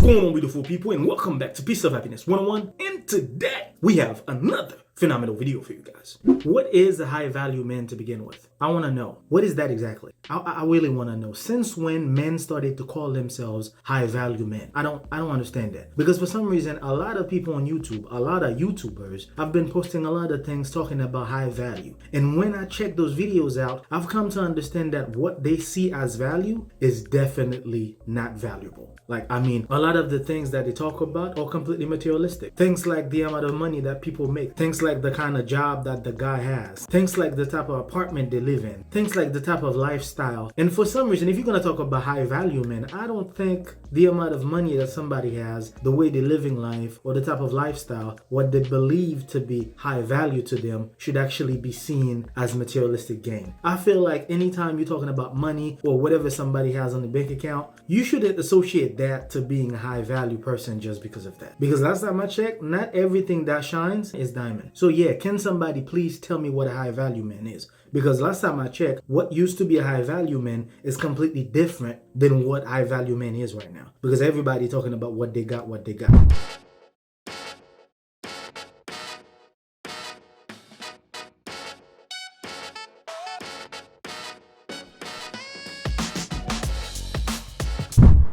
going on, beautiful people, and welcome back to Piece of Happiness 101. And today we have another phenomenal video for you guys. What is a high value man to begin with? I want to know. What is that exactly? I really want to know. Since when men started to call themselves high value men? I don't understand that. Because for some reason, a lot of people on YouTube, a lot of YouTubers have been posting a lot of things talking about high value. And when I check those videos out, I've come to understand that what they see as value is definitely not valuable. A lot of the things that they talk about are completely materialistic. Things like the amount of money that people make. Things like the kind of job that the guy has. Things like the type of apartment they live in. Things like the type of lifestyle. And for some reason, if you're going to talk about high value men, I don't think the amount of money that somebody has, the way they're living life, or the type of lifestyle, what they believe to be high value to them should actually be seen as materialistic gain. I feel like anytime you're talking about money or whatever somebody has on the bank account, you shouldn't associate that to being a high value person just because of that. Because last time I checked, not everything that shines is diamond. So yeah, can somebody please tell me what a high value man is? Because last time I checked, what used to be a high value man is completely different than what high value man is right now. Because everybody talking about what they got.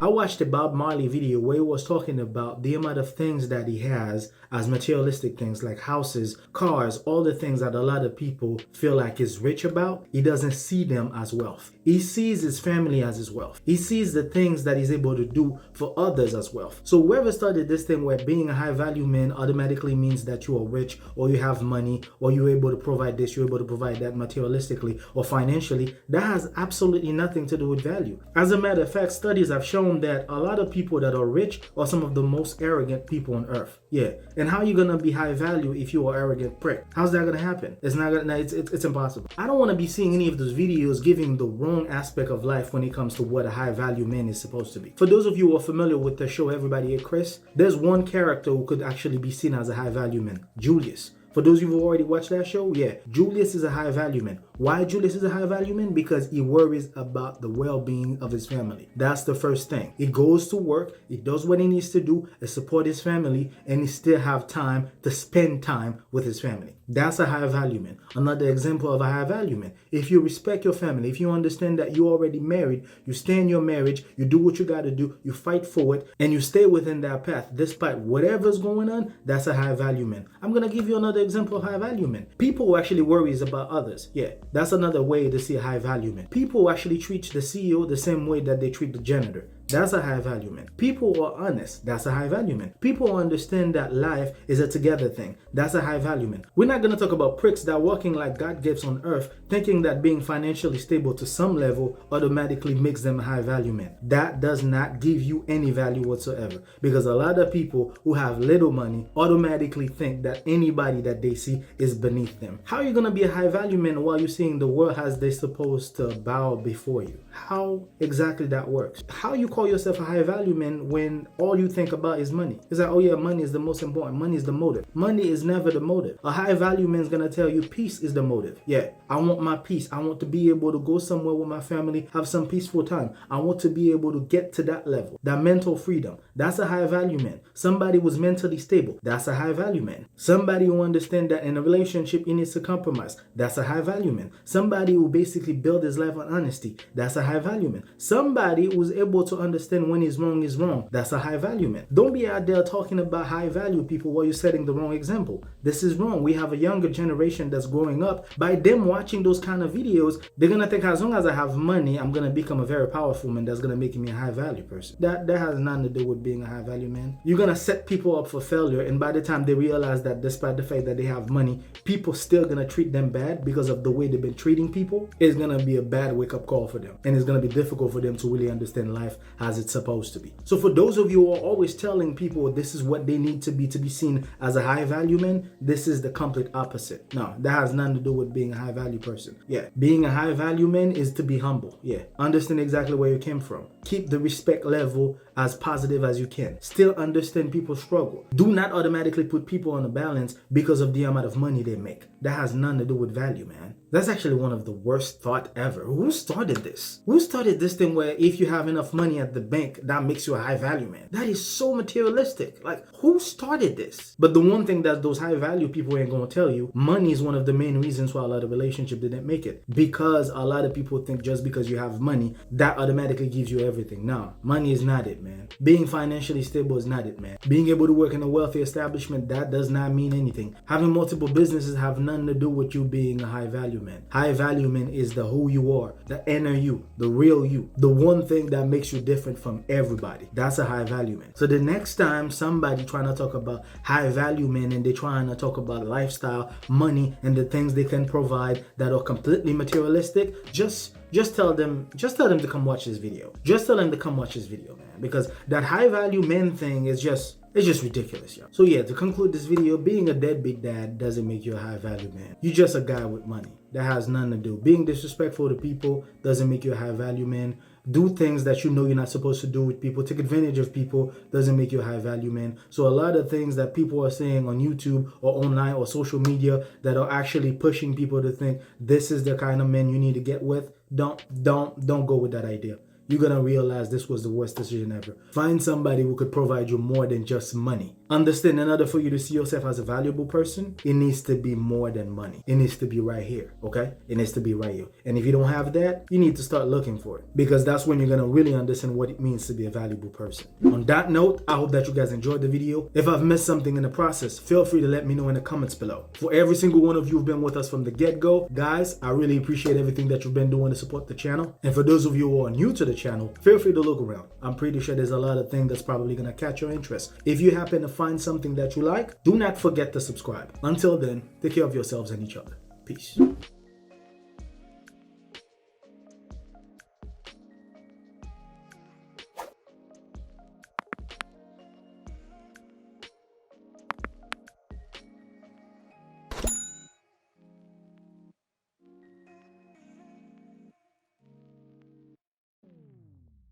I watched a Bob Marley video where he was talking about the amount of things that he has as materialistic things like houses, cars, all the things that a lot of people feel like he's rich about. He doesn't see them as wealth. He sees his family as his wealth. He sees the things that he's able to do for others as wealth. So whoever started this thing where being a high value man automatically means that you are rich or you have money or you're able to provide this, you're able to provide that materialistically or financially, that has absolutely nothing to do with value. As a matter of fact, studies have shown that a lot of people that are rich are some of the most arrogant people on earth. Yeah. And how are you gonna be high value if you are arrogant prick? How's that gonna happen? It's not gonna. It's impossible. I don't want to be seeing any of those videos giving the wrong aspect of life when it comes to what a high value man is supposed to be. For those of you who are familiar with the show Everybody Hate Chris, there's one character who could actually be seen as a high value man, Julius. For those of you who already watched that show, yeah, Julius is a high value man. Why Julius is a high value man? Because he worries about the well-being of his family. That's the first thing. He goes to work, he does what he needs to do to support his family, and he still have time to spend time with his family. That's a high value man. Another example of a high value man. If you respect your family, if you understand that you're already married, you stay in your marriage, you do what you got to do, you fight for it, and you stay within that path despite whatever's going on, that's a high value man. I'm going to give you another example of high value men. People who actually worries about others. Yeah, that's another way to see a high value man. People who actually treat the CEO the same way that they treat the janitor. That's a high value man. People who are honest. That's a high value man. People who understand that life is a together thing. That's a high value man. We're not going to talk about pricks that are walking like God gives on earth, thinking that being financially stable to some level automatically makes them a high value man. That does not give you any value whatsoever. Because a lot of people who have little money automatically think that anybody that they see is beneath them. How are you going to be a high value man while you're seeing the world as they're supposed to bow before you? How exactly that works? How you call yourself a high value man when all you think about is money? It's like, oh yeah, money is the most important. Money is the motive. Money is never the motive. A high value man is going to tell you peace is the motive. Yeah, I want my peace. I want to be able to go somewhere with my family, have some peaceful time. I want to be able to get to that level, that mental freedom. That's a high value man. Somebody who's mentally stable. That's a high value man. Somebody who understands that in a relationship he needs to compromise. That's a high value man. Somebody who basically build his life on honesty. That's a high value man. Somebody who's able to understand when he's wrong is wrong. That's a high value man. Don't be out there talking about high value people while you're setting the wrong example. This is wrong. We have a younger generation that's growing up. By them watching those kind of videos, they're gonna think as long as I have money, I'm gonna become a very powerful man that's gonna make me a high value person. That has nothing to do with being a high value man. You're gonna set people up for failure, and by the time they realize that despite the fact that they have money, people still gonna treat them bad because of the way they've been treating people, it's gonna be a bad wake-up call for them. And it's gonna be difficult for them to really understand life as it's supposed to be. So for those of you who are always telling people this is what they need to be seen as a high value man, this is the complete opposite. No, that has nothing to do with being a high value person. Yeah, being a high value man is to be humble. Yeah, understand exactly where you came from. Keep the respect level as positive as you can. Still understand people's struggle. Do not automatically put people on a balance because of the amount of money they make. That has nothing to do with value, man. That's actually one of the worst thought ever. Who started this? Who started this thing where if you have enough money at the bank, that makes you a high value man? That is so materialistic. Like, who started this? But the one thing that those high value people ain't gonna tell you, money is one of the main reasons why a lot of relationships didn't make it. Because a lot of people think just because you have money, that automatically gives you everything. No, money is not it, man. Being financially stable is not it, man. Being able to work in a wealthy establishment, that does not mean anything. Having multiple businesses have nothing to do with you being a high value man. High value man is the who you are, the inner you, the real you, the one thing that makes you different from everybody. That's a high value man. So the next time somebody trying to talk about high value men and they're trying to talk about lifestyle, money, and the things they can provide that are completely materialistic, just tell them to come watch this video. Just tell them to come watch this video, man. Because that high value men thing is just ridiculous, y'all. So yeah, to conclude this video, being a deadbeat dad doesn't make you a high value man. You're just a guy with money. That has nothing to do. Being disrespectful to people doesn't make you a high value man. Do things that you know you're not supposed to do with people. Take advantage of people doesn't make you a high value man. So a lot of things that people are saying on YouTube or online or social media that are actually pushing people to think this is the kind of men you need to get with, don't go with that idea. You're gonna realize this was the worst decision ever. Find somebody who could provide you more than just money. Understand, in order for you to see yourself as a valuable person, it needs to be more than money. It needs to be right here, okay? It needs to be right here. And if you don't have that, you need to start looking for it, because that's when you're gonna really understand what it means to be a valuable person. On that note, I hope that you guys enjoyed the video. If I've missed something in the process, feel free to let me know in the comments below. For every single one of you who've been with us from the get-go, guys, I really appreciate everything that you've been doing to support the channel. And for those of you who are new to the channel, feel free to look around. I'm pretty sure there's a lot of things that's probably gonna catch your interest. If you happen to find something that you like, do not forget to subscribe. Until then, take care of yourselves and each other. Peace.